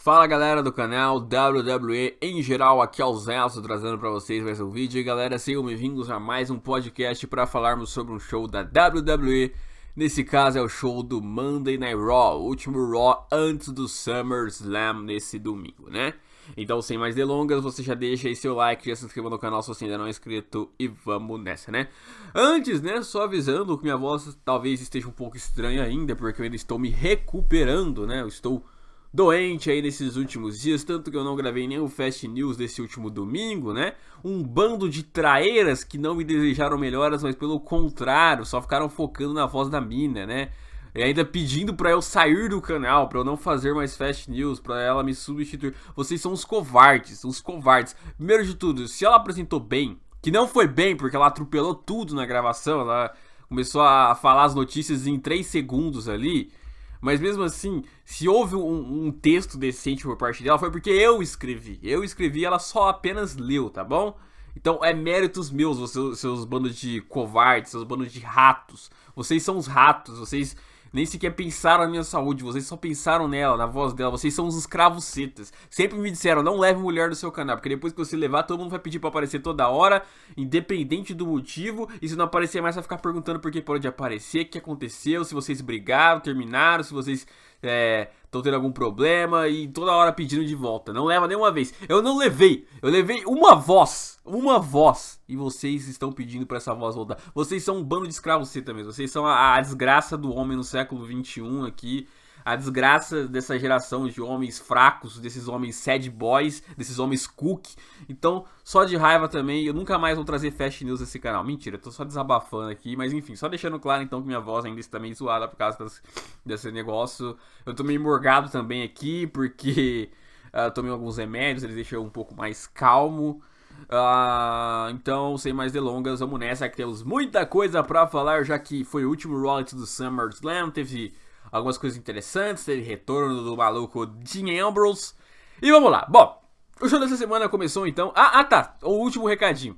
Fala galera do canal WWE em geral, aqui é o Zelso trazendo pra vocês mais um vídeo. E galera, sejam bem-vindos a mais um podcast para falarmos sobre um show da WWE. Nesse caso é o show do Monday Night Raw, o último Raw antes do SummerSlam nesse domingo, né? Então, sem mais delongas, você já deixa aí seu like, já se inscreva no canal se você ainda não é inscrito e vamos nessa, né? Antes, né, só avisando que minha voz talvez esteja um pouco estranha ainda, porque eu ainda estou me recuperando, né? Eu estou doente aí nesses últimos dias, tanto que eu não gravei nem o Fast News desse último domingo, né? Um bando de traeiras que não me desejaram melhoras, mas pelo contrário, só ficaram focando na voz da mina, né? E ainda pedindo pra eu sair do canal, pra eu não fazer mais Fast News, pra ela me substituir. Vocês são uns covardes, uns covardes. Primeiro de tudo, se ela apresentou bem, que não foi bem, porque ela atropelou tudo na gravação, ela começou a falar as notícias em 3 segundos ali. Mas mesmo assim, se houve um texto decente por parte dela, foi porque eu escrevi. Eu escrevi, ela só apenas leu, tá bom? Então é méritos meus, seus bandos de covardes, seus bandos de ratos. Vocês são os ratos, vocês nem sequer pensaram na minha saúde, vocês só pensaram nela, na voz dela. Vocês são os escravos cetas. Sempre me disseram, não leve mulher no seu canal, porque depois que você levar, todo mundo vai pedir pra aparecer toda hora, independente do motivo. E se não aparecer mais, vai ficar perguntando por que parou de aparecer, o que aconteceu, se vocês brigaram, terminaram, se vocês estão tendo algum problema, e toda hora pedindo de volta. Não leva nenhuma vez. Eu não levei. Eu levei uma voz. Uma voz. E vocês estão pedindo pra essa voz voltar. Vocês são um bando de escravos ceta mesmo. Vocês são a desgraça do homem no século XXI aqui. A desgraça dessa geração de homens fracos, desses homens sad boys, desses homens cook. Então, só de raiva também, eu nunca mais vou trazer Fast News nesse canal. Mentira, eu tô só desabafando aqui, mas enfim, só deixando claro então que minha voz ainda está meio zoada por causa desse negócio. Eu tô meio morgado também aqui, porque tomei alguns remédios, eles deixam eu um pouco mais calmo. Então, sem mais delongas, vamos nessa que temos muita coisa pra falar, já que foi o último Raw antes do SummerSlam, teve algumas coisas interessantes, teve retorno do maluco Dean Ambrose. E vamos lá. Bom, o show dessa semana começou então... tá. O último recadinho.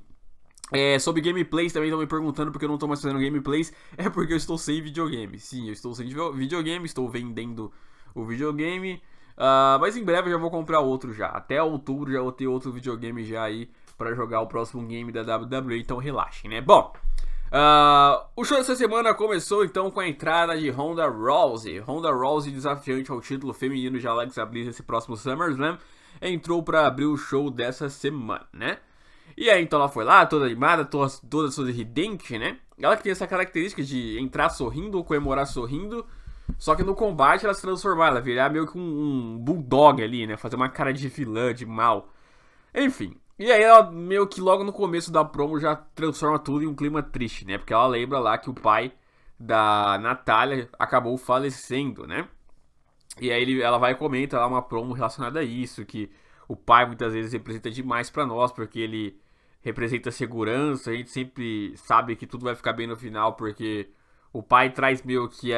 Sobre gameplays também estão me perguntando porque eu não tô mais fazendo gameplays. É porque eu estou sem videogame. Sim, eu estou sem videogame, estou vendendo o videogame. Mas em breve eu já vou comprar outro já. Até outubro já vou ter outro videogame já aí pra jogar o próximo game da WWE, então relaxem, né? Bom... o show dessa semana começou então com a entrada de Ronda Rousey. Ronda Rousey, desafiante ao título feminino de Alexa Bliss nesse próximo SummerSlam, entrou para abrir o show dessa semana, né? E aí então ela foi lá, toda animada, toda sorridente, né? Ela que tem essa característica de entrar sorrindo ou comemorar sorrindo, só que no combate ela se transformar, ela virar meio que um bulldog ali, né? Fazer uma cara de vilã, de mal. Enfim... E aí ela meio que logo no começo da promo já transforma tudo em um clima triste, né? Porque ela lembra lá que o pai da Natália acabou falecendo, né? E aí ela vai e comenta lá uma promo relacionada a isso, que o pai muitas vezes representa demais pra nós, porque ele representa segurança, a gente sempre sabe que tudo vai ficar bem no final, porque o pai traz meio que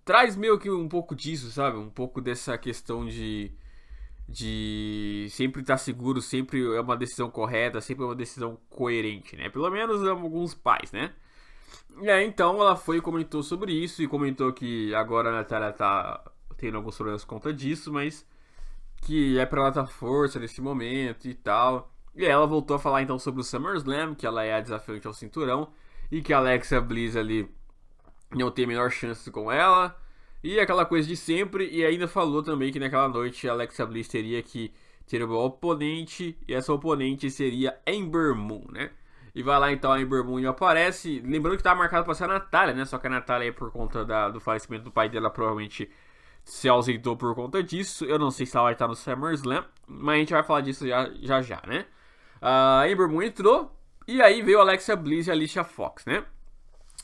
traz meio que um pouco disso, sabe? Um pouco dessa questão de sempre estar seguro, sempre é uma decisão correta, sempre é uma decisão coerente, né? Pelo menos alguns pais, né? E aí então ela foi e comentou sobre isso, e comentou que agora a Natália tá tendo alguns problemas por conta disso, mas que é pra ela dar força nesse momento e tal. E aí ela voltou a falar então sobre o SummerSlam, que ela é a desafiante ao cinturão, e que a Alexa Bliss ali não tem a menor chance com ela. E aquela coisa de sempre, e ainda falou também que naquela noite a Alexa Bliss teria que ter uma oponente, e essa oponente seria Ember Moon, né? E vai lá então a Ember Moon e aparece, lembrando que estava marcado para ser a Natália, né? Só que a Natália, por conta do falecimento do pai dela, provavelmente se ausentou por conta disso. Eu não sei se ela vai estar no SummerSlam, mas a gente vai falar disso já, né? A Ember Moon entrou, e aí veio a Alexa Bliss e a Alicia Fox, né?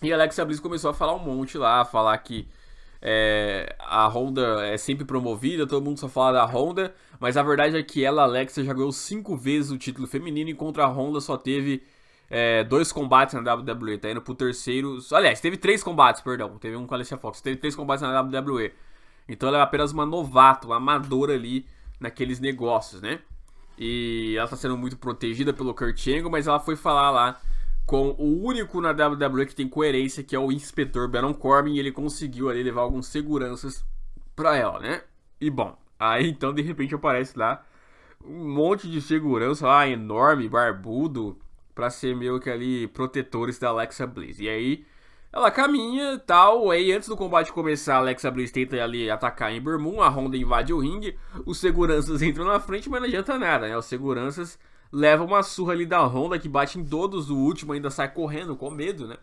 E a Alexa Bliss começou a falar um monte lá, falar que a Ronda é sempre promovida, todo mundo só fala da Ronda, mas a verdade é que ela, Alexa, já ganhou 5 vezes o título feminino, enquanto a Ronda só teve 2 combates na WWE, tá indo pro terceiro. Aliás, teve 3 combates, perdão, teve um com a Alicia Fox, teve 3 combates na WWE, então ela é apenas uma novata, uma amadora ali naqueles negócios, né? E ela tá sendo muito protegida pelo Kurt Angle, mas ela foi falar lá com o único na WWE que tem coerência, que é o inspetor Baron Corbin, e ele conseguiu ali levar alguns seguranças pra ela, né? E bom, aí então de repente aparece lá um monte de segurança lá, enorme, barbudo, pra ser meio que ali protetores da Alexa Bliss. E aí ela caminha e tal, aí antes do combate começar, a Alexa Bliss tenta ali atacar a Ember Moon, a Honda invade o ringue, os seguranças entram na frente, mas não adianta nada, né? Os seguranças levam uma surra ali da Honda, que bate em todos, o último ainda sai correndo com medo, né?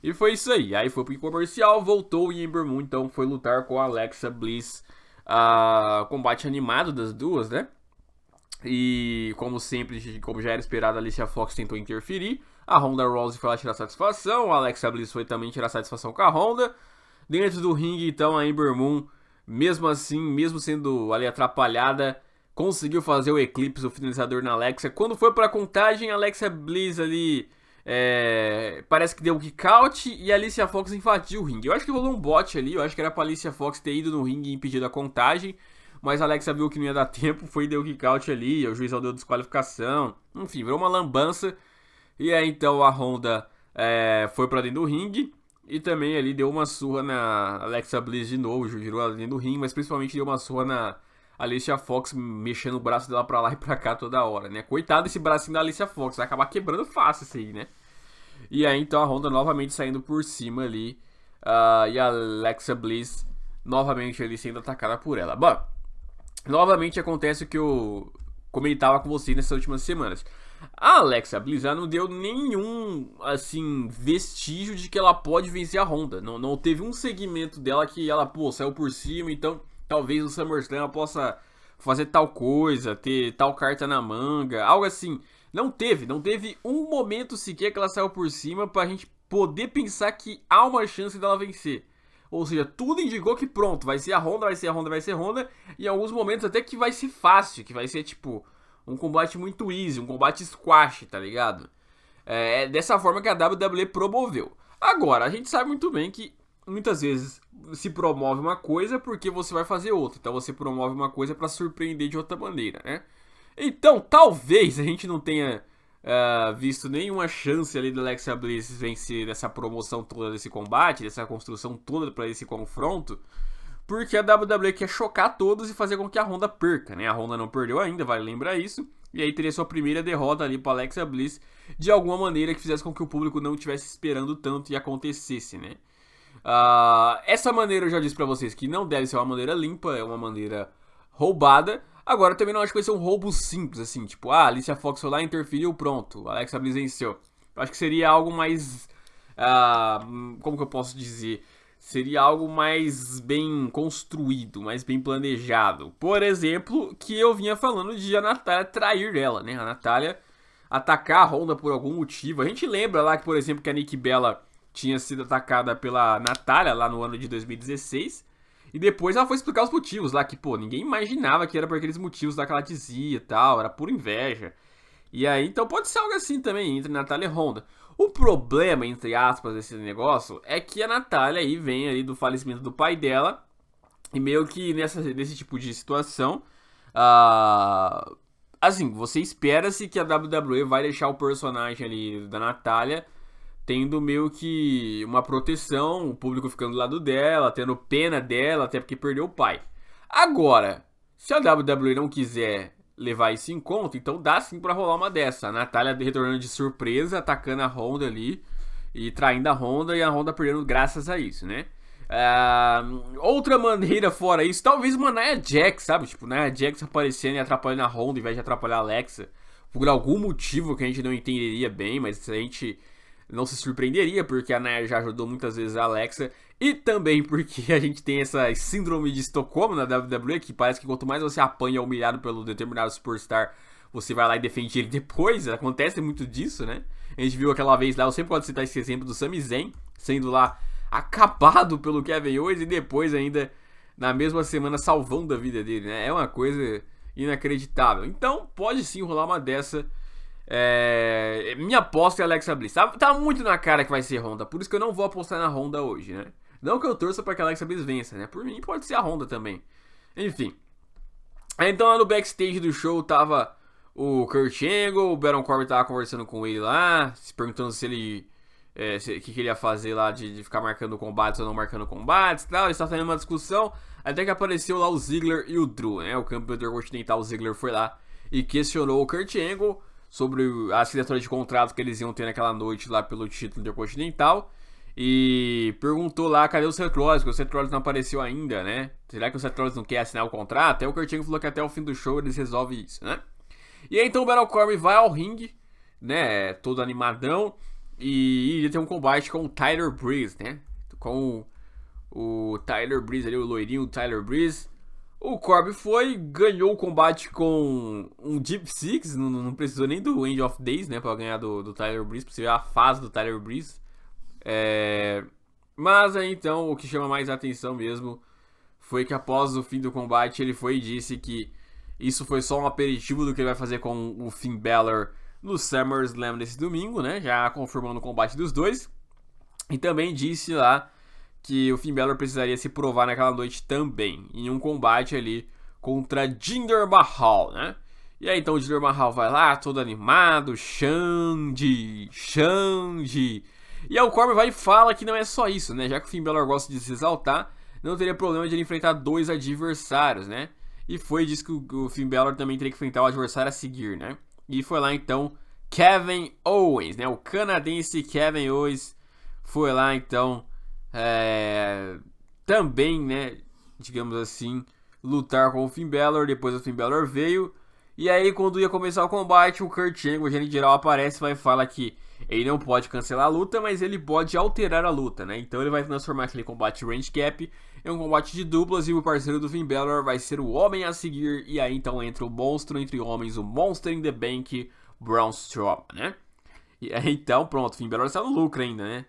E foi isso aí. Aí foi pro comercial, voltou e Ember Moon então foi lutar com a Alexa Bliss. Combate animado das duas, né? E como sempre, como já era esperado, a Alicia Fox tentou interferir. A Ronda Rousey foi lá tirar satisfação. A Alexa Bliss foi também tirar satisfação com a Ronda. Dentro do ringue, então, a Ember Moon, mesmo assim, mesmo sendo ali atrapalhada, conseguiu fazer o Eclipse, o finalizador na Alexa. Quando foi pra contagem, a Alexa Bliss ali parece que deu um kick out e a Alicia Fox invadiu o ringue. Eu acho que rolou um bot ali, eu acho que era pra Alicia Fox ter ido no ringue e impedido a contagem, mas a Alexa viu que não ia dar tempo, foi e deu kick out ali, o juiz deu desqualificação, enfim, virou uma lambança. E aí então a Honda foi pra dentro do ringue e também ali deu uma surra na Alexa Bliss de novo, virou ela dentro do ringue, mas principalmente deu uma surra na Alicia Fox, mexendo o braço dela pra lá e pra cá toda hora, né? Coitado desse bracinho da Alicia Fox, vai acabar quebrando fácil isso aí, né? E aí então a Honda novamente saindo por cima ali, e a Alexa Bliss novamente ali sendo atacada por ela. Bom, novamente acontece o que eu comentava com vocês nessas últimas semanas. A Alexa Bliss já não deu nenhum, assim, vestígio de que ela pode vencer a Honda. Não teve um segmento dela que ela, pô, saiu por cima, então talvez no SummerSlam ela possa fazer tal coisa, ter tal carta na manga, algo assim. Não teve um momento sequer que ela saiu por cima pra gente poder pensar que há uma chance dela vencer. Ou seja, tudo indicou que pronto, vai ser a Honda, vai ser a Honda, vai ser a Honda. E em alguns momentos até que vai ser fácil, que vai ser tipo um combate muito easy, um combate squash, tá ligado? É dessa forma que a WWE promoveu. Agora, a gente sabe muito bem que muitas vezes se promove uma coisa porque você vai fazer outra. Então você promove uma coisa pra surpreender de outra maneira, né? Então, talvez a gente não tenha visto nenhuma chance ali do Alexa Bliss vencer dessa promoção toda desse combate, dessa construção toda para esse confronto, porque a WWE quer chocar todos e fazer com que a Honda perca, né? A Honda não perdeu ainda, vale lembrar isso. E aí teria sua primeira derrota ali para Alexa Bliss, de alguma maneira que fizesse com que o público não estivesse esperando tanto e acontecesse, né? Essa maneira eu já disse pra vocês que não deve ser uma maneira limpa, é uma maneira roubada. Agora também não acho que vai ser um roubo simples, assim, tipo, a Alicia Fox foi lá, interferiu, pronto, a Alexa Bliss venceu. Eu acho que seria algo mais, como que eu posso dizer? Seria algo mais bem construído, mais bem planejado. Por exemplo, que eu vinha falando de a Natália trair ela, né? A Natália atacar a Honda por algum motivo. A gente lembra lá que, por exemplo, que a Nikki Bella tinha sido atacada pela Natália lá no ano de 2016. E depois ela foi explicar os motivos lá, que, pô, ninguém imaginava que era por aqueles motivos lá que ela dizia e tal, era pura inveja. E aí, então pode ser algo assim também, entre Natália e Honda. O problema, entre aspas, desse negócio, é que a Natália aí vem ali do falecimento do pai dela, e meio que nesse tipo de situação, assim, você espera-se que a WWE vai deixar o personagem ali da Natália tendo meio que uma proteção, o público ficando do lado dela, tendo pena dela, até porque perdeu o pai. Agora, se a WWE não quiser levar isso em conta, então dá sim pra rolar uma dessa. A Natália retornando de surpresa, atacando a Honda ali, e traindo a Honda, e a Honda perdendo graças a isso, né? Outra maneira fora isso, talvez uma Nia Jax, sabe? Tipo, Nia Jax aparecendo e atrapalhando a Honda em vez de atrapalhar a Alexa. Por algum motivo que a gente não entenderia bem, mas a gente não se surpreenderia, porque a Nia já ajudou muitas vezes a Alexa, e também porque a gente tem essa síndrome de Estocolmo na WWE, que parece que quanto mais você apanha humilhado pelo determinado superstar, você vai lá e defende ele depois. Acontece muito disso, né? A gente viu aquela vez lá, eu sempre gosto de citar esse exemplo do Sami Zayn, sendo lá acabado pelo Kevin Owens e depois ainda na mesma semana salvando a vida dele, né? É uma coisa inacreditável. Então pode sim rolar uma dessa. Minha aposta é a Alexa Bliss. Tá muito na cara que vai ser Honda, por isso que eu não vou apostar na Honda hoje, né? Não que eu torça pra que a Alexa Bliss vença, né? Por mim pode ser a Honda também. Enfim. Então lá no backstage do show tava o Kurt Angle, o Baron Corbin tava conversando com ele lá, se perguntando se ele o que ele ia fazer lá de ficar marcando combates ou não marcando combates e tal. Eles estavam fazendo uma discussão. Até que apareceu lá o Ziggler e o Drew, né? O campeão intercontinental, o Ziggler foi lá e questionou o Kurt Angle sobre a assinatura de contrato que eles iam ter naquela noite lá pelo título intercontinental. E perguntou lá, cadê o Seth Rollins? Porque o Seth Rollins não apareceu ainda, né? Será que o Seth Rollins não quer assinar o contrato? Aí o Kurt Angle falou que até o fim do show eles resolvem isso, né? E aí então o Baron Corbin vai ao ringue, né? Todo animadão. E iria ter um combate com o Tyler Breeze, né? Com o Tyler Breeze ali, o loirinho Tyler Breeze. O Corbin foi, ganhou o combate com um Deep Six. Não precisou nem do End of Days, né? Pra ganhar do Tyler Breeze, pra você ver a fase do Tyler Breeze. Mas aí então o que chama mais atenção mesmo foi que após o fim do combate ele foi e disse que isso foi só um aperitivo do que ele vai fazer com o Finn Balor no SummerSlam nesse domingo, né? Já confirmando o combate dos dois. E também disse lá que o Finn Balor precisaria se provar naquela noite também, em um combate ali contra Jinder Mahal, né? E aí então o Jinder Mahal vai lá, todo animado, Xande. E aí o Corbin vai e fala que não é só isso, né? Já que o Finn Balor gosta de se exaltar, não teria problema de ele enfrentar dois adversários, né? E foi disso que o Finn Balor também teria que enfrentar o adversário a seguir, né? E foi lá então Kevin Owens, né? O canadense Kevin Owens foi lá então também, né? Digamos assim, lutar com o Finn Balor. Depois o Finn Balor veio. E aí quando ia começar o combate, o Kurt Angle, o gerente geral, aparece e fala que ele não pode cancelar a luta, mas ele pode alterar a luta, né? Então ele vai transformar aquele combate range cap em um combate de duplas e o parceiro do Finn Balor vai ser o homem a seguir. E aí então entra o monstro entre homens, o Monster in the Bank, Braun Strowman, né? E aí então pronto, o Finn Balor está no lucro ainda, né?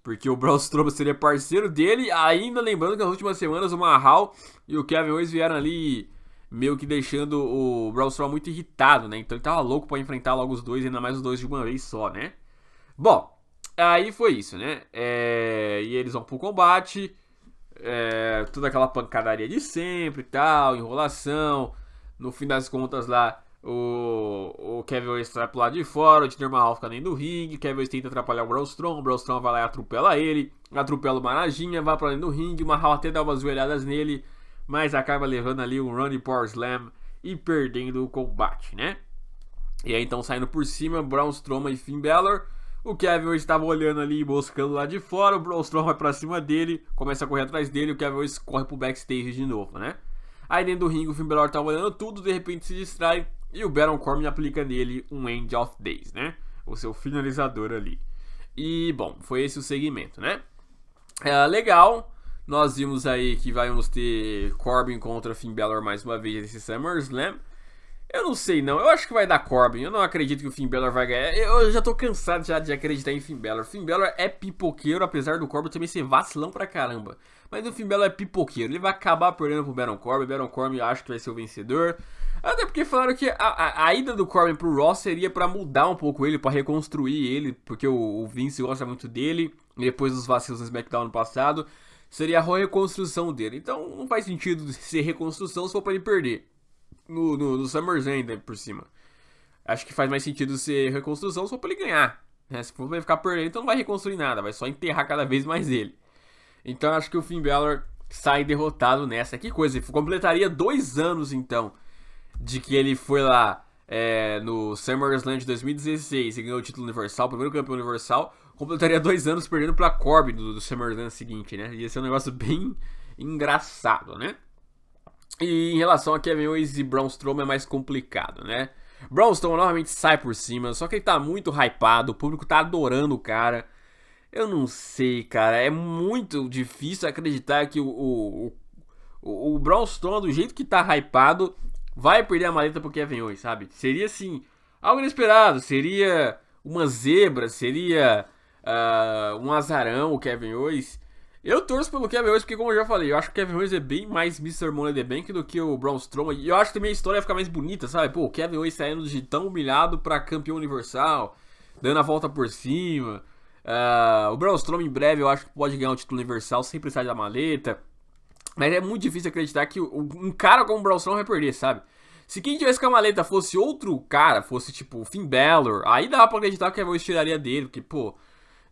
Porque o Braun Strowman seria parceiro dele, ainda lembrando que nas últimas semanas o Mahal e o Kevin Owens vieram ali meio que deixando o Braun Strowman muito irritado, né? Então ele tava louco pra enfrentar logo os dois, ainda mais os dois de uma vez só, né? Bom, aí foi isso, né? E eles vão pro combate, toda aquela pancadaria de sempre e tal, enrolação. No fim das contas lá, o Kevin Owens vai pro lado de fora, o Jinder Mahal fica dentro do ringue, o Kevin Owens tenta atrapalhar o Braun Strowman vai lá e atropela ele, atropela o Manajinha, vai pra dentro do ringue, o Mahal até dá umas joelhadas nele, mas acaba levando ali um Running Power Slam e perdendo o combate, né? E aí então saindo por cima, Braun Strowman e Finn Balor. O Kevin Owens estava olhando ali, buscando lá de fora, o Braun Strowman vai pra cima dele, começa a correr atrás dele, o Kevin Owens corre pro backstage de novo, né? Aí dentro do ringue o Finn Balor tava olhando tudo, de repente se distrai e o Baron Corbin aplica nele um End of Days, né? O seu finalizador ali. E bom, foi esse o segmento, né? Legal, nós vimos aí que vamos ter Corbin contra Finn Balor mais uma vez nesse SummerSlam. Eu não sei não, eu acho que vai dar Corbin, eu não acredito que o Finn Balor vai ganhar, eu já tô cansado já de acreditar em Finn Balor. Finn Balor é pipoqueiro, apesar do Corbin também ser vacilão pra caramba. Mas o Finn Balor é pipoqueiro, ele vai acabar perdendo pro Baron Corbin eu acho que vai ser o vencedor. Até porque falaram que a ida do Corbin pro Raw seria pra mudar um pouco ele, pra reconstruir ele, porque o Vince gosta muito dele, depois dos vacilos no SmackDown no passado, seria a reconstrução dele. Então não faz sentido ser reconstrução se for pra ele perder. No SummerSlam ainda por cima. Acho que faz mais sentido ser reconstrução só pra ele ganhar, né? Se for pra ele ficar perdendo, então não vai reconstruir nada, vai só enterrar cada vez mais ele. Então acho que o Finn Balor sai derrotado nessa. Que coisa, ele completaria 2 anos então de que ele foi lá no SummerSlam de 2016 e ganhou o título universal, primeiro campeão universal. Completaria 2 anos perdendo pra Corbin do SummerSlam seguinte, né? Ia ser um negócio bem engraçado, né? E em relação a Kevin Owens e Braun Strowman é mais complicado, né? Braun Strowman normalmente sai por cima, só que ele tá muito hypado, o público tá adorando o cara. Eu não sei, cara, é muito difícil acreditar que o Braun Strowman, do jeito que tá hypado, vai perder a maleta pro Kevin Owens, sabe? Seria, assim, algo inesperado, seria uma zebra, seria um azarão o Kevin Owens. Eu torço pelo Kevin Owens porque, como eu já falei, eu acho que o Kevin Owens é bem mais Mr. Money in the Bank do que o Braun Strowman. E eu acho que também a história vai ficar mais bonita, sabe? Pô, o Kevin Owens saindo de tão humilhado pra campeão universal, dando a volta por cima. O Braun Strowman em breve eu acho que pode ganhar o título universal sem precisar da maleta. Mas é muito difícil acreditar que um cara como o Braun Strowman vai perder, sabe? Se quem tivesse com a maleta fosse outro cara, fosse tipo o Finn Balor, aí dava pra acreditar que o Kevin Owens tiraria dele, porque, pô...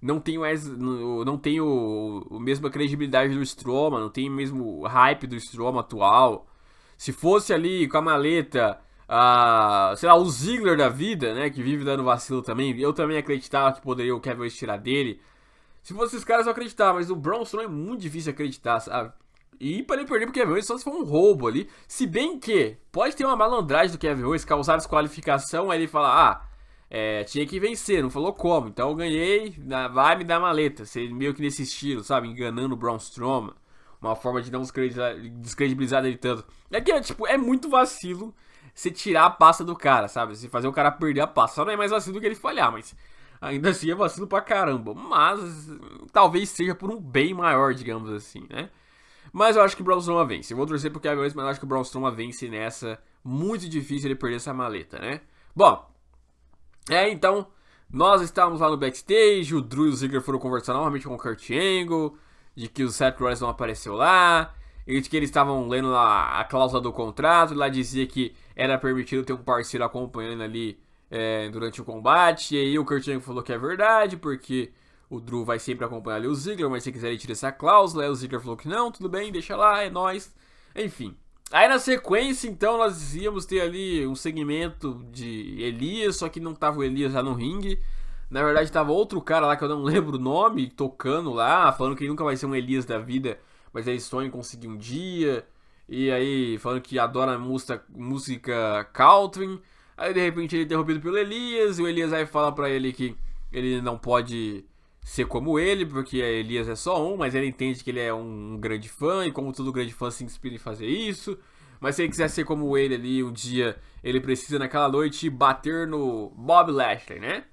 não tem mais, não tem o mesma credibilidade do Strowman, não tem o mesmo hype do Strowman atual. Se fosse ali com a maleta, sei lá, o Ziggler da vida, né, que vive dando vacilo também, eu também acreditava que poderia o Kevin Owens tirar dele. Se fosse esses caras eu acreditava, mas o Braun Strowman é muito difícil acreditar, sabe? E para ele perder pro Kevin Owens só se for um roubo ali. Se bem que pode ter uma malandragem do Kevin Owens, causar desqualificação, aí ele fala, tinha que vencer, não falou como, então eu ganhei, vai me dar maleta. Você meio que nesse estilo, sabe? Enganando o Braun Strowman. Uma forma de não descredibilizar ele tanto. É que, tipo, é muito vacilo você tirar a pasta do cara, sabe? Você fazer o cara perder a pasta. Só não é mais vacilo do que ele falhar, mas ainda assim é vacilo pra caramba. Mas talvez seja por um bem maior, digamos assim, né? Mas eu acho que o Braun Strowman vence. Eu vou torcer pro Kevin Owens, mas eu acho que o Braun Strowman vence nessa. Muito difícil ele perder essa maleta, né? Bom, então, nós estávamos lá no backstage, o Drew e o Ziggler foram conversar novamente com o Kurt Angle, de que o Seth Rollins não apareceu lá, e de que eles estavam lendo a cláusula do contrato, e lá dizia que era permitido ter um parceiro acompanhando ali durante o combate, e aí o Kurt Angle falou que é verdade, porque o Drew vai sempre acompanhar ali o Ziggler, mas se quiser ele tira essa cláusula, aí o Ziggler falou que não, tudo bem, deixa lá, é nóis, enfim. Aí na sequência, então, nós íamos ter ali um segmento de Elias, só que não tava o Elias lá no ringue. Na verdade tava outro cara lá que eu não lembro o nome, tocando lá, falando que ele nunca vai ser um Elias da vida, mas ele sonha em conseguir um dia. E aí falando que adora música country. Aí de repente ele é interrompido pelo Elias, e o Elias aí fala pra ele que ele não pode ser como ele, porque Elias é só um, mas ele entende que ele é um grande fã, e como todo grande fã se inspira em fazer isso. Mas se ele quiser ser como ele ali, um dia ele precisa naquela noite bater no Bob Lashley, né?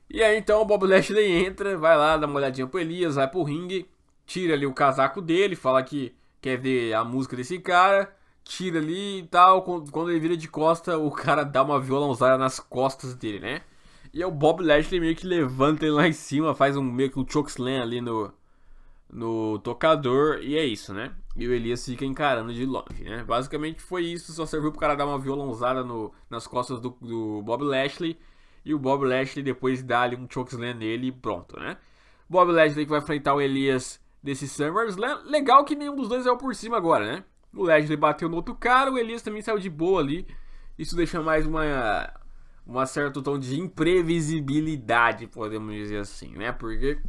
E aí então o Bob Lashley entra, vai lá, dá uma olhadinha pro Elias, vai pro ringue, tira ali o casaco dele, fala que quer ver a música desse cara, tira ali e tal, quando ele vira de costa, o cara dá uma violãozada nas costas dele, né? E aí o Bob Lashley meio que levanta ele lá em cima, faz meio que um chokeslam ali no tocador, e é isso, né? E o Elias fica encarando de longe, né? Basicamente foi isso, só serviu pro cara dar uma violãozada nas costas do Bob Lashley, e o Bob Lashley depois dá ali um chokeslam nele e pronto, né? Bob Lashley que vai enfrentar o Elias desse SummerSlam. Legal que nenhum dos dois é o por cima agora, né? O Lashley bateu no outro cara, o Elias também saiu de boa ali. Isso deixa mais uma certo tom de imprevisibilidade, podemos dizer assim, né? Porque,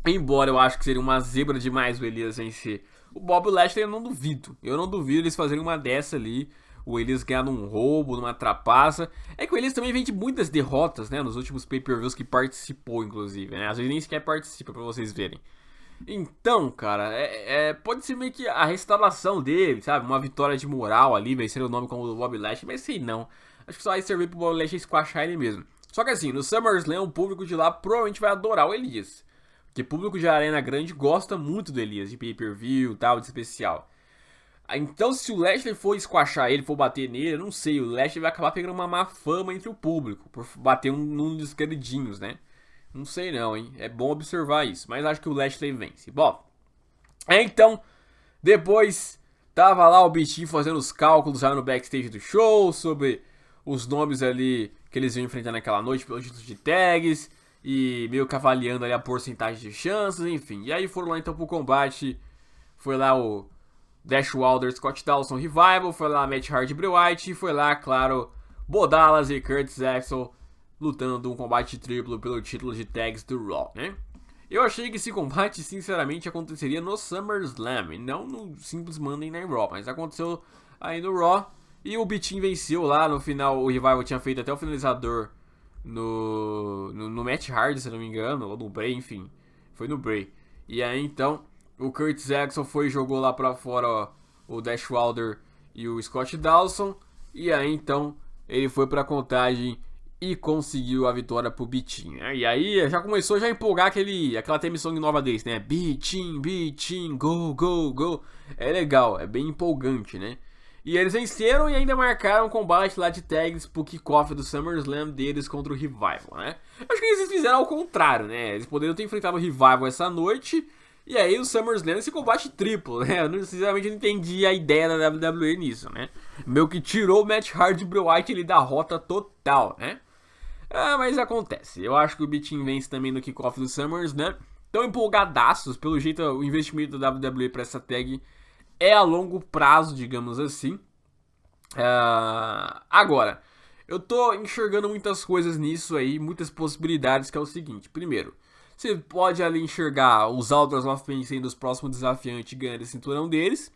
embora eu acho que seria uma zebra demais o Elias vencer o Bob Lashley, eu não duvido eles fazerem uma dessa ali, o Elias ganhar num roubo, numa trapaça. É que o Elias também vem de muitas derrotas, né, nos últimos pay-per-views que participou, inclusive, né, às vezes nem sequer participa, pra vocês verem. Então, cara, pode ser meio que a restauração dele, sabe, uma vitória de moral ali, vencer o nome como o Bob Lashley, mas sei não. Acho que só vai servir pro Bob Lashley squashar ele mesmo. Só que assim, no SummerSlam, o público de lá provavelmente vai adorar o Elias. Porque o público de Arena Grande gosta muito do Elias, de pay-per-view e tal, de especial. Então, se o Lashley for squashar ele, for bater nele, eu não sei, o Lashley vai acabar pegando uma má fama entre o público, por bater num dos queridinhos, né? Não sei não, hein? É bom observar isso, mas acho que o Lashley vence. Bom, então, depois tava lá o bichinho fazendo os cálculos lá no backstage do show, sobre os nomes ali que eles iam enfrentar naquela noite pelos títulos de tags, e meio que avaliando ali a porcentagem de chances, enfim. E aí foram lá então pro combate, foi lá o Dash Wilder, Scott Dawson, Revival, foi lá Matt Hardy, Bray Wyatt, e foi lá, claro, Bo Dallas e Curtis Axel lutando um combate triplo pelo título de tags do Raw, né? Eu achei que esse combate, sinceramente, aconteceria no SummerSlam, e não no simples Monday Night Raw, mas aconteceu aí no Raw, e o Bitin venceu lá, no final o Revival tinha feito até o finalizador no Matt Hardy, se não me engano, ou no Bray, enfim, foi no Bray. E aí então o Curtis Axel foi e jogou lá pra fora, ó, o Dash Wilder e o Scott Dawson. E aí então ele foi pra contagem e conseguiu a vitória pro Bitin, né? E aí já começou a empolgar aquela temissão nova deles, né? Bitin, go, go, go. É legal, é bem empolgante, né? E eles venceram e ainda marcaram um combate lá de tags pro kickoff do SummerSlam deles contra o Revival, né? Acho que eles fizeram ao contrário, né? Eles poderiam ter enfrentado o Revival essa noite. E aí o SummerSlam, esse combate triplo, né? Eu sinceramente não entendi a ideia da WWE nisso, né? Meio que tirou o Matt Hardy e o Bray Wyatt ele da rota total, né? Mas acontece. Eu acho que o Bitin vence também no kickoff do SummerSlam. Tão empolgadaços, pelo jeito o investimento da WWE para essa tag é a longo prazo, digamos assim. Agora, eu tô enxergando muitas coisas nisso aí, muitas possibilidades, que é o seguinte. Primeiro, você pode ali enxergar os Authors of Pain sendo os próximos desafiantes e ganhando o cinturão deles.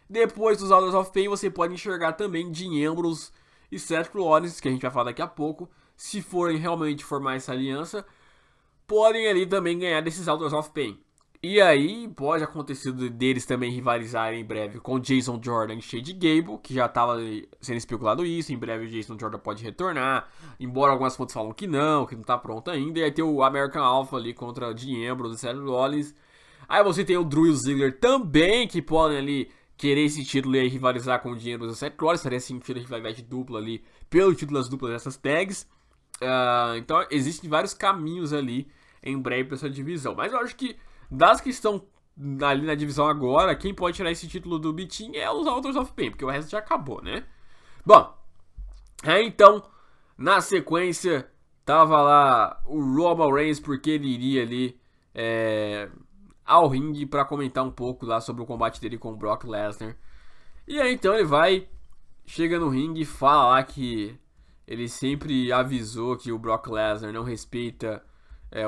Depois dos Authors of Pain, você pode enxergar também Dean Ambrose e Seth Rollins, que a gente vai falar daqui a pouco. Se forem realmente formar essa aliança, podem ali também ganhar desses Authors of Pain. E aí pode acontecer deles também rivalizarem em breve com Jason Jordan e Chad Gable, que já estava sendo especulado isso. Em breve o Jason Jordan pode retornar, embora algumas fontes falam que não tá pronto ainda. E aí tem o American Alpha ali contra Dean Ambrose e Seth Rollins. Aí você tem o Drew e o Ziggler também, que podem ali querer esse título e aí rivalizar com o Dean Ambrose e o Seth Rollins. Faria sentido a rivalidade dupla ali, pelo título das duplas dessas tags. Então existem vários caminhos ali em breve para essa divisão. Mas eu acho que das que estão ali na divisão agora, quem pode tirar esse título do Bitin é os Authors of Pain, porque o resto já acabou, né? Bom, então, na sequência, tava lá o Roman Reigns, porque ele iria ali ao ringue para comentar um pouco lá sobre o combate dele com o Brock Lesnar. E aí então ele vai, chega no ringue e fala lá que ele sempre avisou que o Brock Lesnar não respeita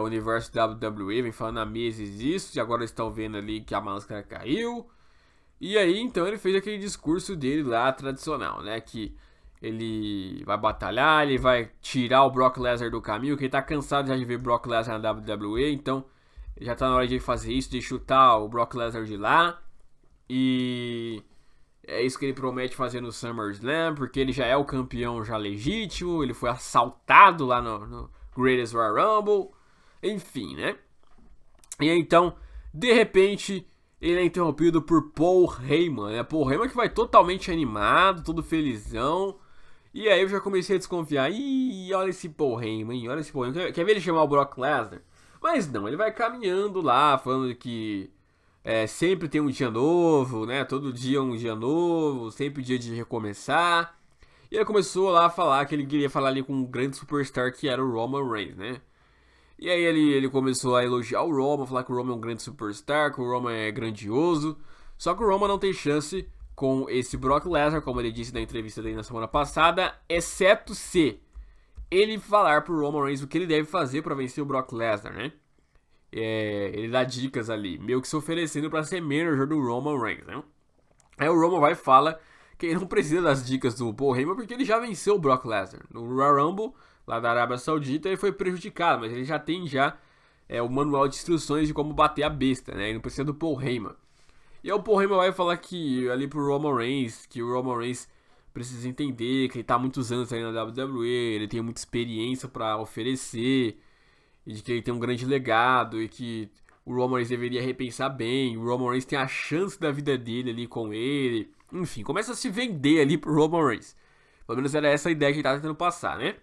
o universo WWE, vem falando há meses isso, e agora estão vendo ali que a máscara caiu. E aí, então, ele fez aquele discurso dele lá, tradicional, né, que ele vai batalhar, ele vai tirar o Brock Lesnar do caminho, que ele tá cansado já de ver Brock Lesnar na WWE, então já tá na hora de ele fazer isso, de chutar o Brock Lesnar de lá. E é isso que ele promete fazer no SummerSlam, porque ele já é o campeão já legítimo, ele foi assaltado lá no Greatest Royal Rumble. Enfim, né? E então, de repente, ele é interrompido por Paul Heyman, né? Paul Heyman que vai totalmente animado, todo felizão. E aí eu já comecei a desconfiar. Ih, olha esse Paul Heyman, olha esse Paul Heyman. Quer ver ele chamar o Brock Lesnar? Mas não, ele vai caminhando lá, falando que sempre tem um dia novo, né? Todo dia um dia novo, sempre dia de recomeçar. E ele começou lá a falar que ele queria falar ali com um grande superstar que era o Roman Reigns, né? E aí ele começou a elogiar o Roman, falar que o Roman é um grande superstar, que o Roman é grandioso. Só que o Roman não tem chance com esse Brock Lesnar, como ele disse na entrevista dele na semana passada, exceto se ele falar pro Roman Reigns o que ele deve fazer para vencer o Brock Lesnar, né? Ele dá dicas ali, meio que se oferecendo para ser manager do Roman Reigns, né? Aí o Roman vai e fala que ele não precisa das dicas do Paul Heyman porque ele já venceu o Brock Lesnar. No Royal Rumble, lá da Arábia Saudita, ele foi prejudicado, mas ele já tem o manual de instruções de como bater a besta, né? Ele não precisa do Paul Heyman. E aí o Paul Heyman vai falar que ali pro Roman Reigns, que o Roman Reigns precisa entender que ele tá há muitos anos aí na WWE, ele tem muita experiência para oferecer, e de que ele tem um grande legado, e que o Roman Reigns deveria repensar bem, o Roman Reigns tem a chance da vida dele ali com ele. Enfim, começa a se vender ali pro Roman Reigns. Pelo menos era essa a ideia que ele tava tentando passar, né?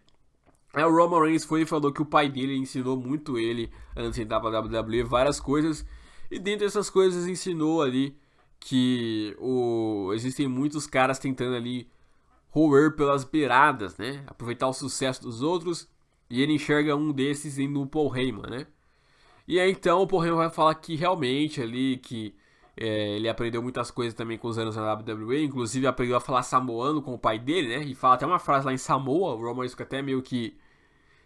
Aí o Roman Reigns foi e falou que o pai dele ensinou muito ele, antes de entrar pra WWE, várias coisas. E dentre essas coisas ensinou ali que existem muitos caras tentando ali roer pelas beiradas, né? Aproveitar o sucesso dos outros. E ele enxerga um desses no Paul Heyman, né? E aí então o Paul Heyman vai falar que realmente ali, que ele aprendeu muitas coisas também com os anos na WWE, inclusive aprendeu a falar samoano com o pai dele, né? E fala até uma frase lá em Samoa, o Roman Reigns fica até meio que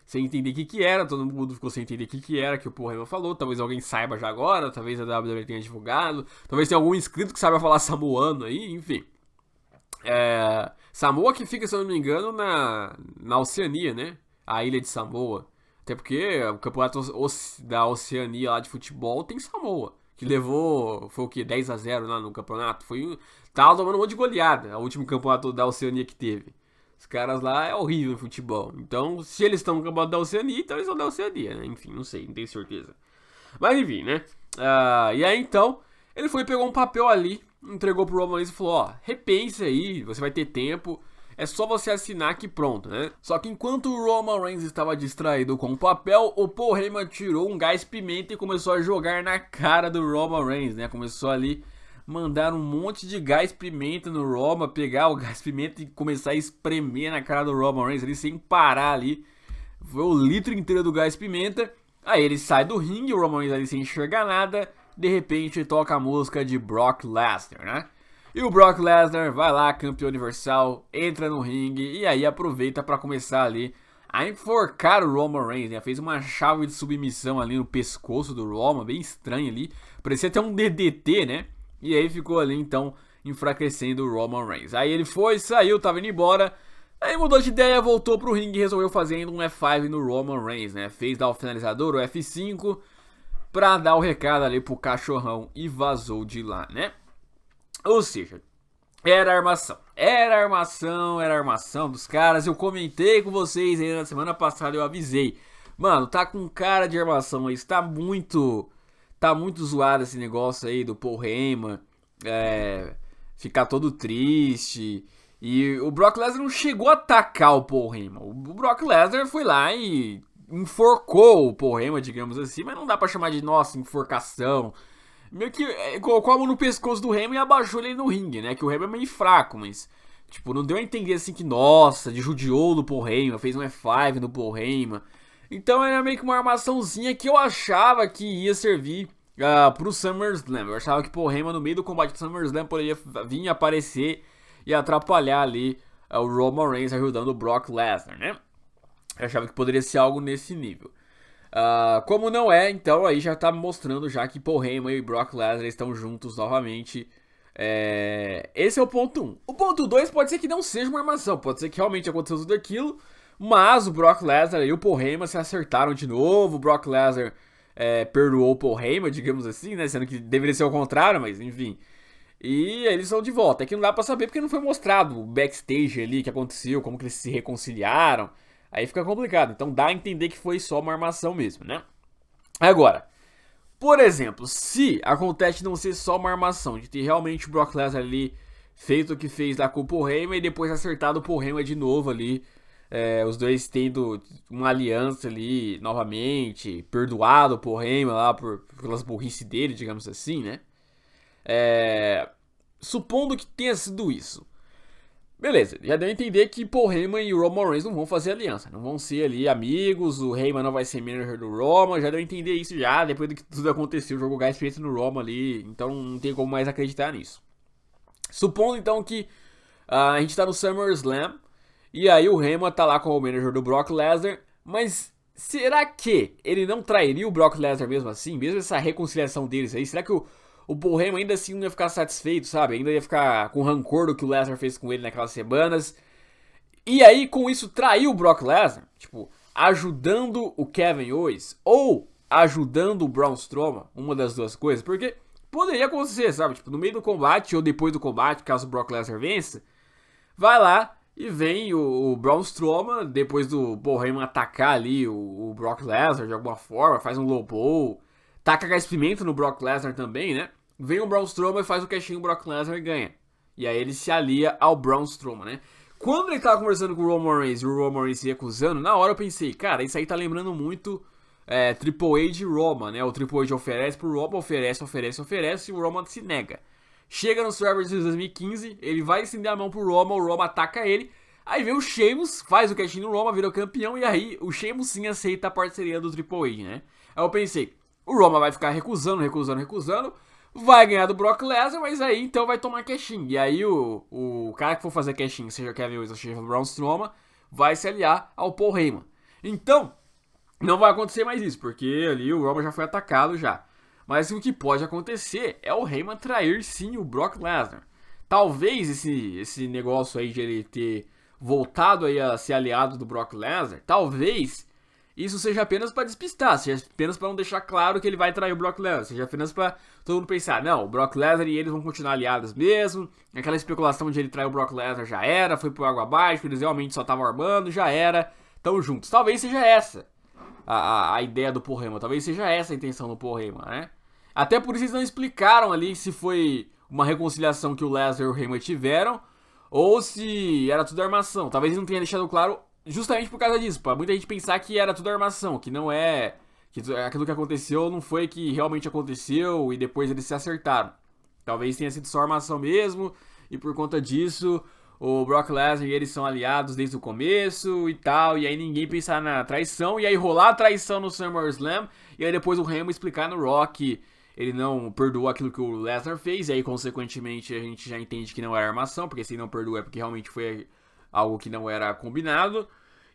sem entender o que era, todo mundo ficou sem entender o que era que o Paul Heyman falou. Talvez alguém saiba já agora, talvez a WWE tenha divulgado, talvez tenha algum inscrito que saiba falar samoano aí, enfim. Samoa que fica, se eu não me engano, na Oceania, né? A ilha de Samoa. Até porque o campeonato da Oceania lá de futebol tem Samoa, que levou, foi o que, 10-0 lá no campeonato. Tava tomando um monte de goleada, o último campeonato da Oceania que teve. Os caras lá é horrível no futebol. Então, se eles estão no campeonato da Oceania, então eles são da Oceania, né? Enfim, não sei, não tenho certeza. Mas enfim, né? E aí então, ele foi e pegou um papel ali, entregou pro Roman Reigns e falou: ó, repense aí, você vai ter tempo. É só você assinar que pronto, né? Só que enquanto o Roman Reigns estava distraído com o papel, o Paul Heyman tirou um gás pimenta e começou a jogar na cara do Roman Reigns, né? Começou ali mandar um monte de gás pimenta no Roman, pegar o gás pimenta e começar a espremer na cara do Roman Reigns ali sem parar ali. Foi o litro inteiro do gás pimenta. Aí ele sai do ringue, o Roman Reigns ali sem enxergar nada. De repente toca a música de Brock Lesnar, né? E o Brock Lesnar vai lá, campeão universal, entra no ringue e aí aproveita para começar ali a enforcar o Roman Reigns, né? Fez uma chave de submissão ali no pescoço do Roman, bem estranho ali. Parecia até um DDT, né? E aí ficou ali então enfraquecendo o Roman Reigns. Aí ele foi, saiu, tava indo embora. Aí mudou de ideia, voltou pro ringue e resolveu fazer um F5 no Roman Reigns, né? Fez dar o finalizador, o F5, pra dar o recado ali pro cachorrão e vazou de lá, né? Ou seja, era armação. Era armação dos caras. Eu comentei com vocês aí na semana passada, eu avisei. Mano, tá com cara de armação aí, tá muito zoado esse negócio aí do Paul Heyman, ficar todo triste. E o Brock Lesnar não chegou a atacar o Paul Heyman. O Brock Lesnar foi lá e enforcou o Paul Heyman, digamos assim, mas não dá pra chamar de, nossa, enforcação. Meio que colocou a mão no pescoço do Heyman e abaixou ele no ringue, né? Que o Heyman é meio fraco, mas, tipo, não deu a entender assim que, nossa, de judiou do Paul Heyman, fez um F5 no Paul Heyman. Então era meio que uma armaçãozinha que eu achava que ia servir pro SummerSlam. Eu achava que Paul Heyman no meio do combate do SummerSlam poderia vir aparecer e atrapalhar ali o Roman Reigns ajudando o Brock Lesnar, né? Eu achava que poderia ser algo nesse nível. Como não é, então aí já tá mostrando já que Paul Heyman e Brock Lesnar estão juntos novamente. Esse é o ponto 1. O ponto 2 pode ser que não seja uma armação, pode ser que realmente aconteceu tudo aquilo, mas o Brock Lesnar e o Paul Heyman se acertaram de novo. O Brock Lesnar perdoou o Paul Heyman, digamos assim, né? Sendo que deveria ser o contrário, mas enfim. E eles estão de volta. É que não dá pra saber porque não foi mostrado o backstage ali, o que aconteceu, como que eles se reconciliaram. Aí fica complicado. Então dá a entender que foi só uma armação mesmo, né? Agora, por exemplo, se acontece de não ser só uma armação, de ter realmente o Brock Lesnar ali feito o que fez lá com o Paul Heyman e depois acertado o Paul Heyman de novo ali, os dois tendo uma aliança ali novamente, perdoado o Paul Heyman lá pelas burrice dele, digamos assim, né? Supondo que tenha sido isso, beleza, já deu a entender que Paul Heyman e o Roman Reigns não vão fazer aliança, não vão ser ali amigos, o Heyman não vai ser manager do Roman, já deu a entender isso já, depois do que tudo aconteceu, jogou gás feito no Roman ali, então não tem como mais acreditar nisso. Supondo então que a gente tá no SummerSlam, e aí o Heyman tá lá como manager do Brock Lesnar, mas será que ele não trairia o Brock Lesnar mesmo assim, mesmo essa reconciliação deles aí, será que o Paul Heyman ainda assim não ia ficar satisfeito, sabe? Ainda ia ficar com rancor do que o Lesnar fez com ele naquelas semanas. E aí, com isso, traiu o Brock Lesnar, tipo, ajudando o Kevin Owens ou ajudando o Braun Strowman, uma das duas coisas, porque poderia acontecer, sabe? Tipo, no meio do combate ou depois do combate, caso o Brock Lesnar vença, vai lá e vem o Braun Strowman, depois do Paul Heyman atacar ali o Brock Lesnar de alguma forma, faz um low blow, taca gás pimenta no Brock Lesnar também, né? Vem o Braun Strowman e faz o cashinho, o Brock Lesnar e ganha. E aí ele se alia ao Braun Strowman, né? Quando ele tava conversando com o Roman Reigns e o Roman Reigns se recusando, na hora eu pensei, cara, isso aí tá lembrando muito Triple H e Roman, né? O Triple H oferece pro Roman, oferece e o Roman se nega. Chega no Survivor Series 2015, ele vai estender a mão pro Roman, o Roman ataca ele. Aí vem o Sheamus, faz o cashinho no Roman, vira o campeão, e aí o Sheamus sim aceita a parceria do Triple H, né? Aí eu pensei, o Roman vai ficar recusando, vai ganhar do Brock Lesnar, mas aí então vai tomar cashinho. E aí o cara que for fazer cashinho, seja Kevin Owens ou seja Braun Strowman, vai se aliar ao Paul Heyman. Então, não vai acontecer mais isso, porque ali o Roman já foi atacado já. Mas o que pode acontecer é o Heyman trair sim o Brock Lesnar. Talvez esse negócio aí de ele ter voltado aí a ser aliado do Brock Lesnar, talvez isso seja apenas para despistar, seja apenas para não deixar claro que ele vai trair o Brock Lesnar, seja apenas para todo mundo pensar, não, o Brock Lesnar e eles vão continuar aliados mesmo, aquela especulação de ele trair o Brock Lesnar já era, foi pro água abaixo, eles realmente só estavam armando, já era, tão juntos. Talvez seja essa a ideia do Paul Heyman, talvez seja essa a intenção do Paul Heyman, né? Até por isso eles não explicaram ali se foi uma reconciliação que o Lesnar e o Heyman tiveram, ou se era tudo armação. Talvez eles não tenham deixado claro justamente por causa disso, pra muita gente pensar que era tudo armação, que não é, que aquilo que aconteceu não foi que realmente aconteceu e depois eles se acertaram. Talvez tenha sido só armação mesmo, e por conta disso o Brock Lesnar e eles são aliados desde o começo e tal, e aí ninguém pensar na traição, e aí rolar a traição no SummerSlam, e aí depois o Heyman explicar no Raw que ele não perdoou aquilo que o Lesnar fez, e aí consequentemente a gente já entende que não era armação, porque se ele não perdoou é porque realmente foi algo que não era combinado.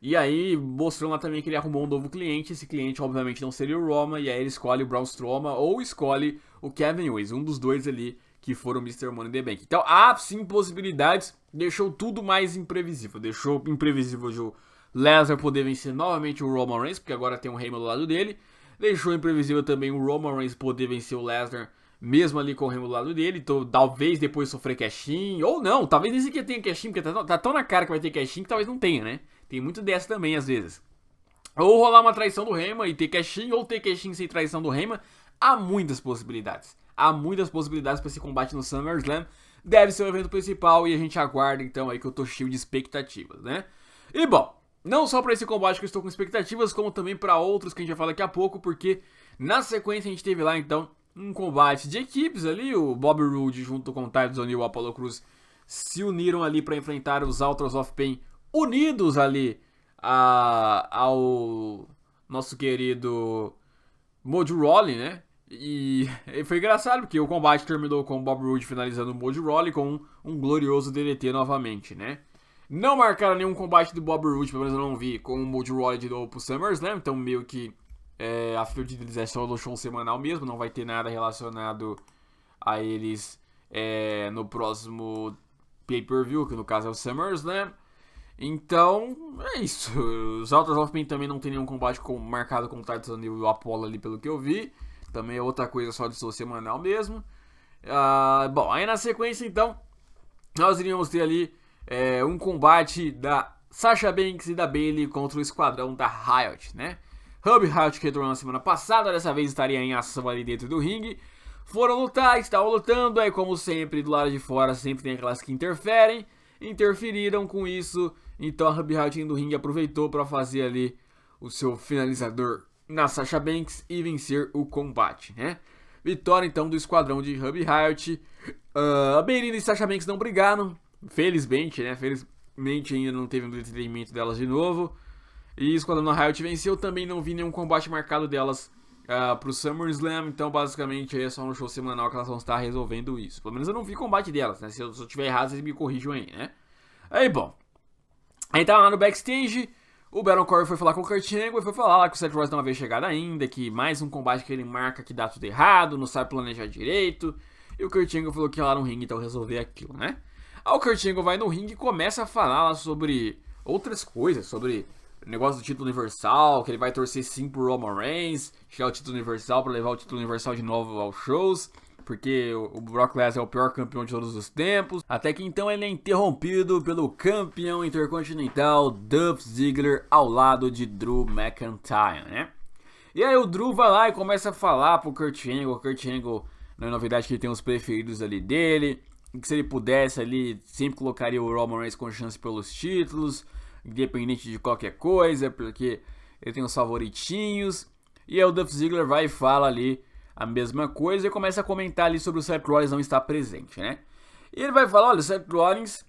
E aí mostrou lá também que ele arrumou um novo cliente, esse cliente obviamente não seria o Roman, e aí ele escolhe o Braun Strowman ou escolhe o Kevin Owens, um dos dois ali que foram o Mr. Money in the Bank. Então há sim possibilidades, deixou tudo mais imprevisível, deixou imprevisível o Lesnar poder vencer novamente o Roman Reigns, porque agora tem um Heyman do lado dele, deixou imprevisível também o Roman Reigns poder vencer o Lesnar, mesmo ali com o Heyman do lado dele, então talvez depois sofrer cash-in, ou não, talvez nem sequer tenha cash-in, porque tá tão na cara que vai ter cash-in que talvez não tenha, né? Tem muito dessa também, às vezes. Ou rolar uma traição do Heyman e ter cash-in, ou ter cash-in sem traição do Heyman. Há muitas possibilidades. Há muitas possibilidades para esse combate no SummerSlam. Deve ser o evento principal e a gente aguarda então aí que eu tô cheio de expectativas, né? E bom, não só para esse combate que eu estou com expectativas, como também para outros que a gente vai falar daqui a pouco, porque na sequência a gente teve lá então um combate de equipes ali, o Bobby Roode junto com o Titus O'Neil e o Apollo Crews se uniram ali para enfrentar os Authors of Pain, unidos ali ao nosso querido Mojo Rawley, né? E foi engraçado porque o combate terminou com o Bobby Roode finalizando o Mojo Rawley com um glorioso DDT novamente, né? Não marcaram nenhum combate do Bobby Roode, pelo menos eu não vi, com o Mojo Rawley de novo pro SummerSlam, então meio que a feud deles é só do show semanal mesmo, não vai ter nada relacionado a eles no próximo pay-per-view, que no caso é o SummerSlam. Então, é isso. Os Authors of Pain também não tem nenhum combate marcado com o Titus O'Neil e o Apollo ali, pelo que eu vi. Também é outra coisa só de show semanal mesmo. Bom, aí na sequência, então, nós iríamos ter ali um combate da Sasha Banks e da Bayley contra o esquadrão da Riot, né? Hub Riot, que retornou na semana passada, dessa vez estaria em ação ali dentro do ringue. Foram lutar, estavam lutando, aí como sempre, do lado de fora sempre tem aquelas que interferiram com isso. Então a Hub Riot do ringue aproveitou para fazer ali o seu finalizador na Sasha Banks e vencer o combate, né? Vitória então do esquadrão de Hub Riot. A Bayley e Sasha Banks não brigaram, felizmente, né? Felizmente ainda não teve um entretenimento delas de novo. E o esquadrão da Riot venceu, também não vi nenhum combate marcado delas pro SummerSlam, então basicamente é só no show semanal que elas vão estar resolvendo isso. Pelo menos eu não vi combate delas, né? Se eu tiver errado, vocês me corrijam aí, né? Aí, bom. Aí tava lá no backstage, o Baron Corbin foi falar com o Kurt Angle e foi falar lá que o Seth Rollins não havia chegado ainda, que mais um combate que ele marca que dá tudo errado, não sabe planejar direito. E o Kurt Angle falou que ia lá no ringue então resolver aquilo, né? Aí o Kurt Angle vai no ringue e começa a falar lá sobre outras coisas, sobre o negócio do título universal, que ele vai torcer sim pro Roman Reigns, tirar o título universal para levar o título universal de novo aos shows, porque o Brock Lesnar é o pior campeão de todos os tempos. Até que então ele é interrompido pelo campeão intercontinental Dolph Ziggler ao lado de Drew McIntyre, né? E aí o Drew vai lá e começa a falar pro Kurt Angle. O Kurt Angle, não é novidade que ele tem os preferidos ali dele, e que se ele pudesse ali, sempre colocaria o Roman Reigns com chance pelos títulos, independente de qualquer coisa, porque ele tem os favoritinhos. E aí o Dolph Ziggler vai e fala ali a mesma coisa e começa a comentar ali sobre o Seth Rollins não estar presente, né? E ele vai falar, olha, o Seth Rollins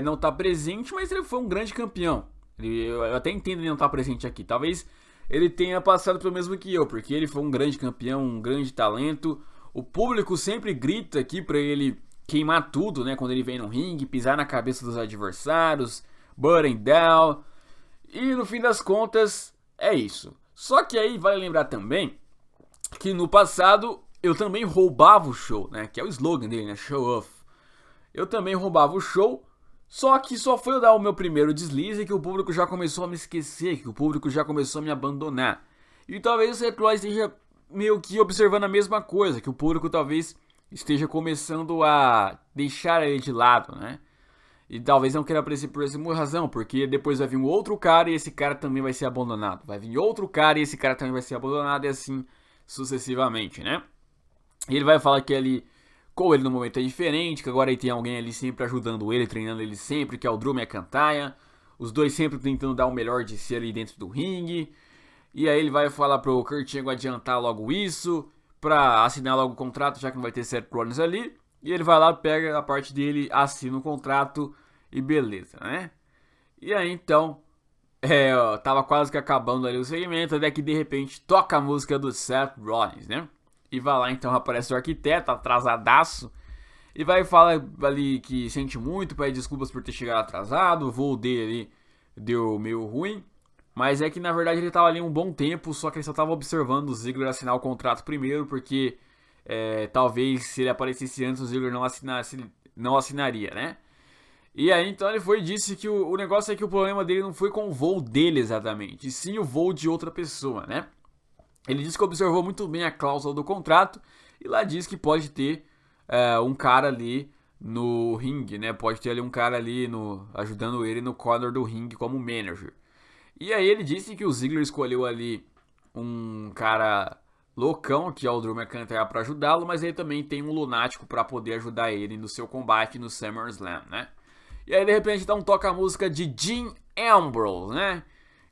não está presente, mas ele foi um grande campeão. Eu até entendo ele não estar presente aqui. Talvez ele tenha passado pelo mesmo que eu, porque ele foi um grande campeão, um grande talento. O público sempre grita aqui pra ele queimar tudo, né? Quando ele vem no ringue, pisar na cabeça dos adversários, burning down. E no fim das contas, é isso. Só que aí vale lembrar também que no passado eu também roubava o show, né? Que é o slogan dele, né? Show off. Eu também roubava o show, só que só foi eu dar o meu primeiro deslize que o público já começou a me esquecer, que o público já começou a me abandonar. E talvez o Seth Rollins esteja meio que observando a mesma coisa, que o público talvez esteja começando a deixar ele de lado, né? E talvez não queira aparecer por essa razão, porque depois vai vir um outro cara e esse cara também vai ser abandonado. Vai vir outro cara e esse cara também vai ser abandonado e assim sucessivamente, né? E ele vai falar que ele, com ele no momento é diferente, que agora ele tem alguém ali sempre ajudando ele, treinando ele sempre, que é o Drew McIntyre. Os dois sempre tentando dar o melhor de si ali dentro do ringue. E aí ele vai falar pro Kurt Angle adiantar logo isso, pra assinar logo o contrato, já que não vai ter Seth Rollins ali. E ele vai lá, pega a parte dele, assina o contrato e beleza, né? E aí então, tava quase que acabando ali o segmento, até que de repente toca a música do Seth Rollins, né? E vai lá então, aparece o arquiteto, atrasadaço, e vai falar ali que sente muito, pede desculpas por ter chegado atrasado, o voo dele ali deu meio ruim. Mas é que na verdade ele tava ali um bom tempo, só que ele só tava observando o Ziggler assinar o contrato primeiro, porque talvez se ele aparecesse antes o Ziggler não assinaria, né? E aí então ele foi e disse que o negócio é que o problema dele não foi com o voo dele exatamente, e sim o voo de outra pessoa, né? Ele disse que observou muito bem a cláusula do contrato e lá diz que pode ter um cara ali no ringue, né? Pode ter ali um cara ali ajudando ele no corner do ringue como manager. E aí ele disse que o Ziggler escolheu ali um cara loucão, que é o Drew McIntyre, para ajudá-lo, mas ele também tem um lunático para poder ajudar ele no seu combate no SummerSlam, né? E aí de repente então toca a música de Dean Ambrose, né?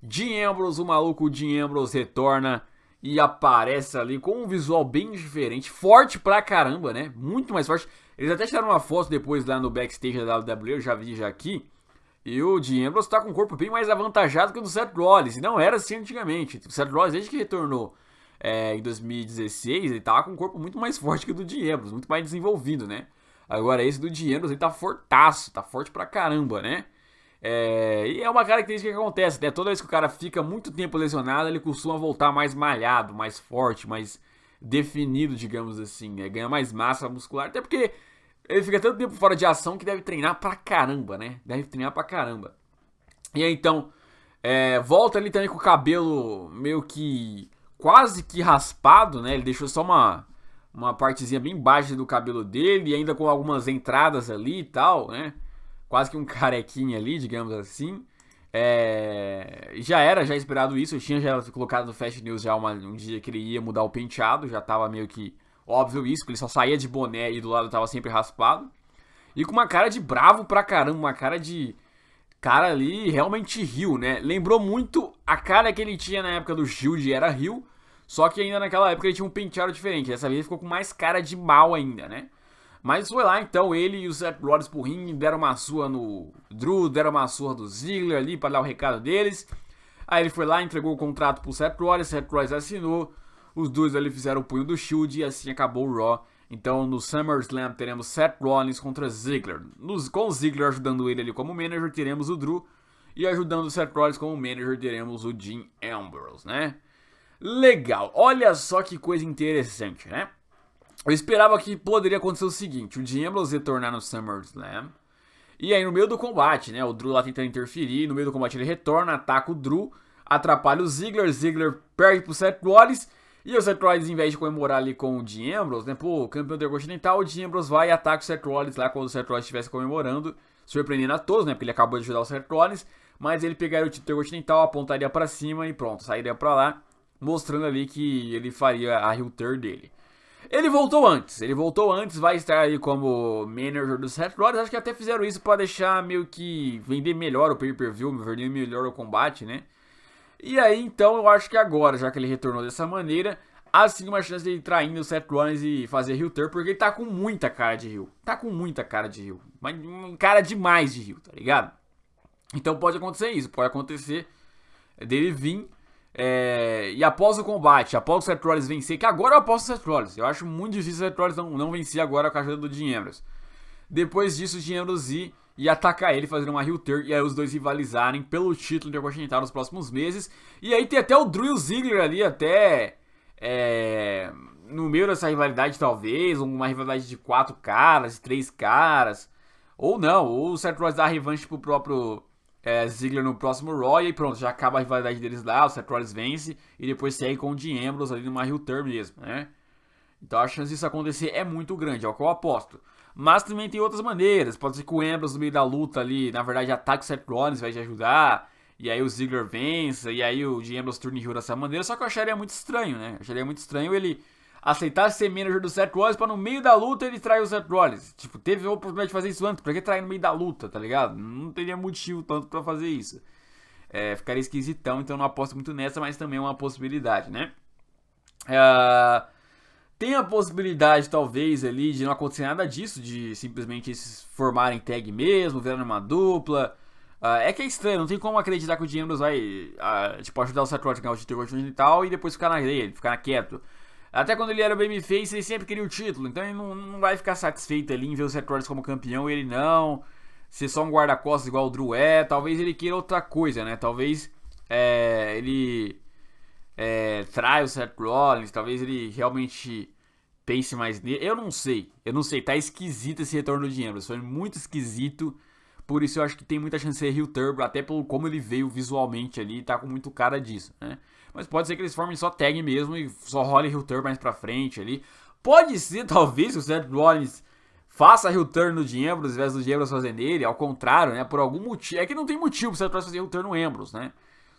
Dean Ambrose, o maluco Dean Ambrose retorna e aparece ali com um visual bem diferente, forte pra caramba, né? Muito mais forte. Eles até tiraram uma foto depois lá no backstage da WWE, eu já vi já aqui. E o Dean Ambrose tá com um corpo bem mais avantajado que o do Seth Rollins. E não era assim antigamente. O Seth Rollins, desde que retornou em 2016, ele tava com um corpo muito mais forte que o do Dean Ambrose, muito mais desenvolvido, né? Agora esse do Dean Ambrose, ele tá fortaço, tá forte pra caramba, né? E é uma característica que acontece, né? Toda vez que o cara fica muito tempo lesionado, ele costuma voltar mais malhado, mais forte, mais definido, digamos assim, né? Ganha mais massa muscular, até porque ele fica tanto tempo fora de ação que deve treinar pra caramba, né? Deve treinar pra caramba. E aí então, volta ali também com o cabelo meio que quase que raspado, né? Ele deixou só uma partezinha bem baixa do cabelo dele, e ainda com algumas entradas ali e tal, né? Quase que um carequinha ali, digamos assim. Já esperado isso, eu tinha já colocado no Fast News já um dia que ele ia mudar o penteado, já tava meio que óbvio isso, porque ele só saía de boné e do lado tava sempre raspado. E com uma cara de bravo pra caramba, uma cara de cara ali realmente heel, né? Lembrou muito a cara que ele tinha na época do Shield, era heel, só que ainda naquela época ele tinha um penteado diferente, dessa vez ele ficou com mais cara de mal ainda, né? Mas foi lá então, ele e o Seth Rollins pro ringue deram uma surra no Drew, deram uma surra do Ziggler ali pra dar o recado deles. Aí ele foi lá, entregou o contrato pro Seth Rollins assinou, os dois ali fizeram o punho do Shield e assim acabou o Raw. Então no SummerSlam teremos Seth Rollins contra Ziggler. Com o Ziggler ajudando ele ali como manager, teremos o Drew. E ajudando o Seth Rollins como manager, teremos o Dean Ambrose, né? Legal, olha só que coisa interessante, né? Eu esperava que poderia acontecer o seguinte: o Dean Ambrose retornar no SummerSlam. E aí no meio do combate, né? O Drew lá tentando interferir. No meio do combate ele retorna, ataca o Drew, atrapalha o Ziggler. Ziggler perde pro Seth Rollins. E o Seth Rollins, em vez de comemorar ali com o Dean Ambrose, né? Pô, campeão intercontinental, o Dean Ambrose vai e ataca o Seth Rollins lá quando o Seth Rollins estivesse comemorando, surpreendendo a todos, né? Porque ele acabou de ajudar o Seth Rollins. Mas ele pegaria o título intercontinental, apontaria pra cima e pronto, sairia pra lá, mostrando ali que ele faria a heel turn dele. Ele voltou antes, vai estar aí como manager do Seth Rollins. Acho que até fizeram isso pra deixar meio que vender melhor o pay-per-view, vender melhor o combate, né? E aí, então, eu acho que agora, já que ele retornou dessa maneira, há sim uma chance de ele traindo o Seth Rollins e fazer heel turn, porque ele tá com muita cara de heel. Tá com muita cara de heel. Mas cara demais de heel, tá ligado? Então pode acontecer isso, pode acontecer dele vir e após o combate, após o Seth Rollins vencer, que agora eu aposto o Seth Rollins. Eu acho muito difícil o Seth Rollins não vencer agora com a ajuda do Dean Ambrose. Depois disso, o Dean Ambrose ir e atacar ele, fazendo uma heel turn, e aí os dois rivalizarem pelo título intercontinental nos próximos meses. E aí tem até o Drew e o Ziggler ali, até no meio dessa rivalidade, talvez, uma rivalidade de 4 caras, de 3 caras, ou não, ou o Seth Rollins dá a revanche pro próprio Ziggler no próximo Raw, e aí pronto, já acaba a rivalidade deles lá, o Seth Rollins vence, e depois segue com o Dean Ambrose ali numa heel turn mesmo, né? Então a chance disso acontecer é muito grande, é o que eu aposto. Mas também tem outras maneiras, pode ser que o Ambrose no meio da luta ali, na verdade ataque o Seth Rollins, vai te ajudar, e aí o Ziggler vença, e aí o Dean Ambrose turn heel dessa maneira, só que eu acharia muito estranho, né? Eu acharia muito estranho ele aceitar ser manager do Seth Rollins pra no meio da luta ele trair o Seth Rollins. Tipo, teve a oportunidade de fazer isso antes, pra que trair no meio da luta, tá ligado? Não teria motivo tanto pra fazer isso. Ficaria esquisitão, então não aposto muito nessa, mas também é uma possibilidade, né? Tem a possibilidade, talvez, ali, de não acontecer nada disso, de simplesmente eles formarem tag mesmo, virando uma dupla. É que é estranho, não tem como acreditar que o Jim Ambrose vai, tipo, ajudar o Seth Rollins a ganhar o título e tal, e depois ficar na dele, ficar quieto. Até quando ele era o babyface, ele sempre queria o título, então ele não vai ficar satisfeito ali em ver o Seth Rollins como campeão, e ele não, ser só um guarda-costas igual o Drew é. Talvez ele queira outra coisa, né? Talvez ele trai o Seth Rollins, talvez ele realmente pense mais nele. Eu não sei, tá esquisito esse retorno do Dean Ambrose, foi muito esquisito. Por isso eu acho que tem muita chance de ser heel turn, até pelo como ele veio visualmente ali, tá com muito cara disso, né? Mas pode ser que eles formem só tag mesmo e só role heel turn mais pra frente ali. Pode ser, talvez, que o Seth Rollins faça heel turn no Dean Ambrose, ao invés do Dean Ambrose fazer nele, ao contrário, né? Por algum motivo. É que não tem motivo pro Seth Rollins fazer heel turn no Ambrose, né?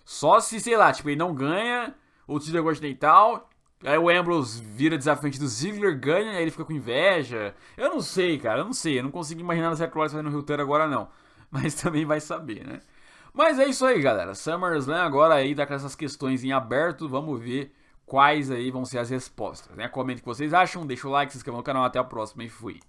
Só se, sei lá, tipo, ele não ganha o título Continental, aí o Ambrose vira desafiante do Ziggler, ganha, aí ele fica com inveja. Eu não sei, cara, eu não consigo imaginar o Seth Rollins fazendo heel turn agora não. Mas também vai saber, né? Mas é isso aí, galera. SummerSlam agora aí tá com essas questões em aberto, vamos ver quais aí vão ser as respostas, né? Comente o que vocês acham, deixa o like, se inscreva no canal, até a próxima e fui.